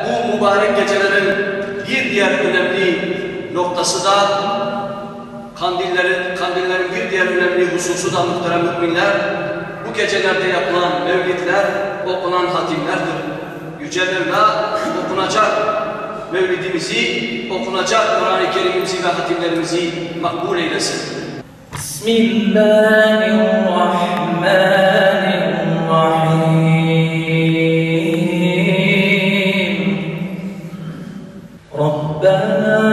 Bu mübarek gecelerin bir diğer önemli noktası da kandillerin bir diğer önemli hususu da muhterem müminler, bu gecelerde yapılan mevlidler, okunan hatimlerdir. Yüce Mevla okunacak mevlidimizi, okunacak Kur'an-ı Kerim'imizi ve hatimlerimizi makbul eylesin. Bismillahirrahmanirrahim. Rabbena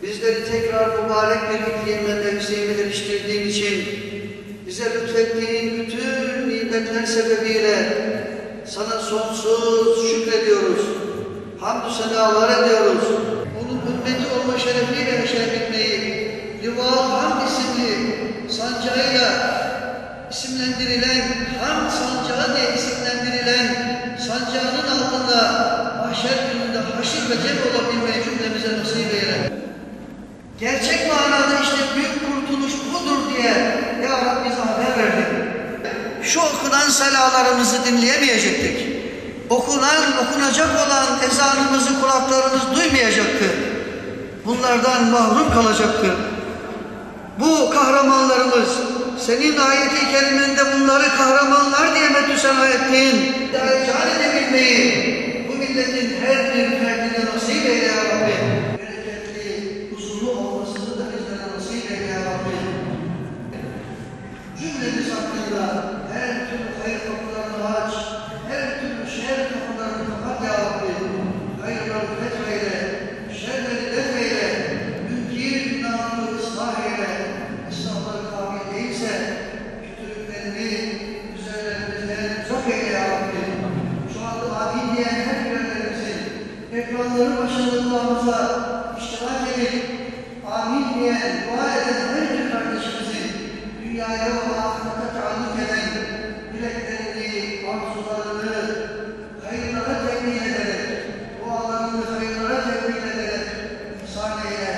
bizleri tekrar mübarek bir iklimle mevziine eriştirdiğin için bize lütfettiğin bütün nimetler sebebiyle sana sonsuz şükrediyoruz. Hamdü senalar ediyoruz. Onun ümmeti olma şerefiyle yaşayabilmeyi, Liva-ı Hamd isimli sancağıyla isimlendirilen, Hamd sancağı diye isimlendirilen sancağının altında mahşer gününde haşir ve cem olabilmeyi cümlemize nasip eyle. Gerçek manada işte büyük kurtuluş budur diye Ya Rabbi bize haber verdin. Şu okunan selalarımızı dinleyemeyecektik. Okunacak olan ezanımızı kulaklarımız duymayacaktı. Bunlardan mahrum kalacaktı. Bu kahramanlarımız, senin ayet-i kerimende bunları kahramanlar diye metüsema ettiğin, can edebilmeyi bu milletin her bir ferdine nasip eyle Ya Rabbi. Bereketli, huzurlu olmasını da bizlere nasip eyle Ya Rabbi. Cümlemiz hakkında her türlü hayır kapılarını aç, her türlü şer kapılarını kapat Ya Rabbi. Hayırları fetheyle, şerleri defeyle, münkir namını ıslah eyle. İslamları kabil değilse, kötülüklerini üzerlerimizden uzak eyle Ya Rabbi. Şu anda amin diyen her bireylerimizin ekranları başarılarımıza iştirak edip amin diyen, dua eden her bir kardeşimizin dünyaya ve ahirete taalluk eden dileklerini, arzularını hayırlara temin ederek, dualarını hayırlara temin ederek ihsan eyle.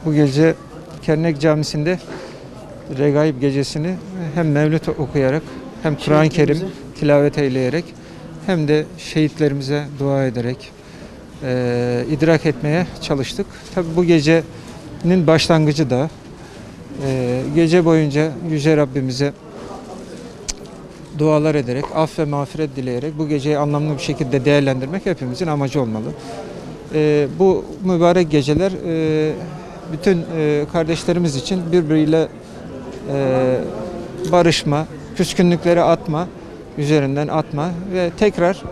Bu gece Kernek Camisi'nde Regaib gecesini hem mevlid okuyarak hem Kur'an-ı Kerim tilavet eyleyerek hem de şehitlerimize dua ederek idrak etmeye çalıştık. Tabi bu gecenin başlangıcı da gece boyunca Yüce Rabbimize dualar ederek, af ve mağfiret dileyerek bu geceyi anlamlı bir şekilde değerlendirmek hepimizin amacı olmalı. Bu mübarek geceler bütün kardeşlerimiz için birbiriyle barışma, küskünlükleri atma, üzerinden atma ve tekrar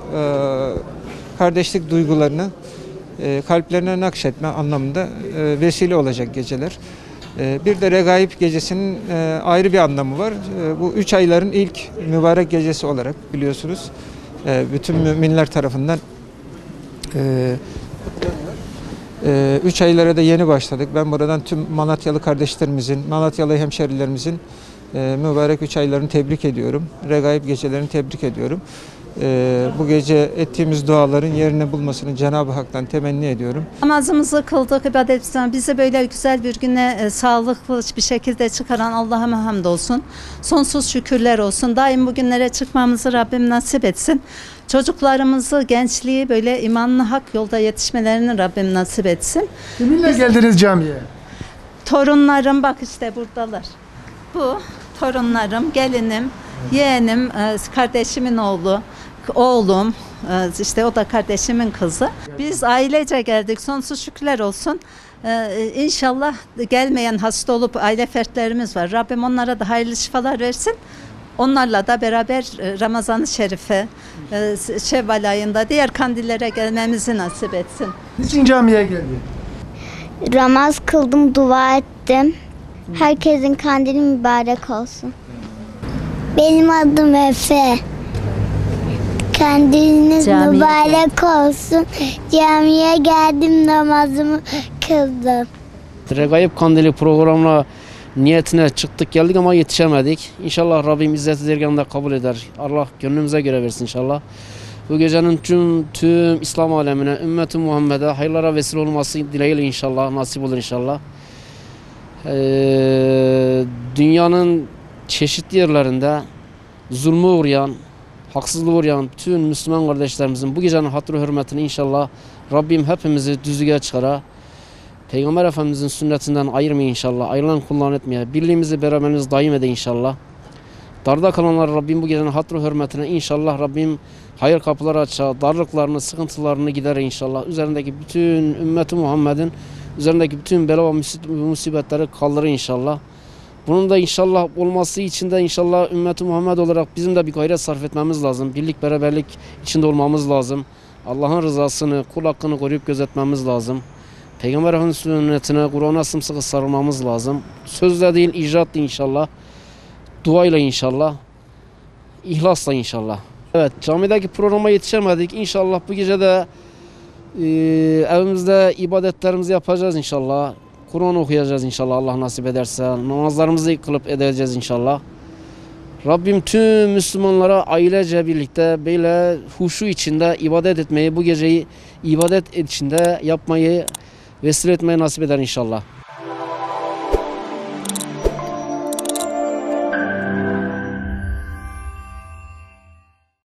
kardeşlik duygularını kalplerine nakşetme anlamında vesile olacak geceler. Bir de Regaib Gecesi'nin ayrı bir anlamı var. Bu 3 ayların ilk mübarek gecesi olarak biliyorsunuz. Bütün müminler tarafından 3 aylara da yeni başladık. Ben buradan tüm Malatyalı kardeşlerimizin, Malatyalı hemşerilerimizin mübarek 3 aylarını tebrik ediyorum. Regaib gecelerini tebrik ediyorum. Bu gece ettiğimiz duaların yerine bulmasını Cenab-ı Hak'tan temenni ediyorum. Namazımızı kıldık, ibadetimizden bizi böyle güzel bir güne sağlıklı bir şekilde çıkaran Allah'a hamdolsun. Sonsuz şükürler olsun. Daim bu günlere çıkmamızı Rabbim nasip etsin. Çocuklarımızı, gençliği böyle imanlı hak yolda yetişmelerini Rabbim nasip etsin. Kiminle geldiniz camiye? Torunlarım bak işte buradalar. Bu torunlarım, gelinim, yeğenim, kardeşimin oğlum, işte o da kardeşimin kızı. Biz ailece geldik. Sonsuz şükürler olsun. İnşallah gelmeyen hasta olup aile fertlerimiz var. Rabbim onlara da hayırlı şifalar versin. Onlarla da beraber Ramazan-ı Şerif'e, Şevval ayında diğer kandillere gelmemizi nasip etsin. Niçin camiye geldin? Namaz kıldım, dua ettim. Herkesin kandili mübarek olsun. Benim adım Efe. Kandiliniz mübarek olsun. Camiye geldim, namazımı kıldım. Regaib Kandili programına niyetine çıktık geldik ama yetişemedik. İnşallah Rabbim İzzet-i Zergan'da kabul eder. Allah gönlümüze göre versin inşallah. Bu gecenin tüm İslam alemine, ümmeti Muhammed'e hayırlara vesile olması dileğiyle inşallah nasip olur inşallah. Dünyanın çeşitli yerlerinde zulmü uğrayan, haksızlığı uğrayan bütün Müslüman kardeşlerimizin bu gecenin hatırı hürmetine inşallah Rabbim hepimizi düzlüğe çıkara. Peygamber Efendimizin sünnetinden ayırmayın inşallah. Ayrılan kullan etmeye. Birliğimizi, beraberliğimizi daim ede inşallah. Darda kalanlar Rabbim bu gecenin hatırı hürmetine inşallah Rabbim hayır kapıları açar. Darlıklarını, sıkıntılarını gider inşallah. Üzerindeki bütün ümmeti Muhammed'in üzerindeki bütün bela ve musibetleri kaldırır inşallah. Bunun da inşallah olması için de inşallah ümmeti Muhammed olarak bizim de bir gayret sarf etmemiz lazım. Birlik, beraberlik içinde olmamız lazım. Allah'ın rızasını, kul hakkını koruyup gözetmemiz lazım. Peygamber Efendimiz sünnetine, Kur'an'a sımsıkı sarılmamız lazım. Sözle değil, icraatla inşallah. Duayla inşallah. İhlasla inşallah. Evet, camideki programa yetişemedik. İnşallah bu gece de evimizde ibadetlerimizi yapacağız inşallah. Kur'an okuyacağız inşallah Allah nasip ederse. Namazlarımızı kılıp edeceğiz inşallah. Rabbim tüm Müslümanlara ailece birlikte böyle huşu içinde ibadet etmeyi, bu geceyi ibadet içinde yapmayı vesile etmeyi nasip eder inşallah.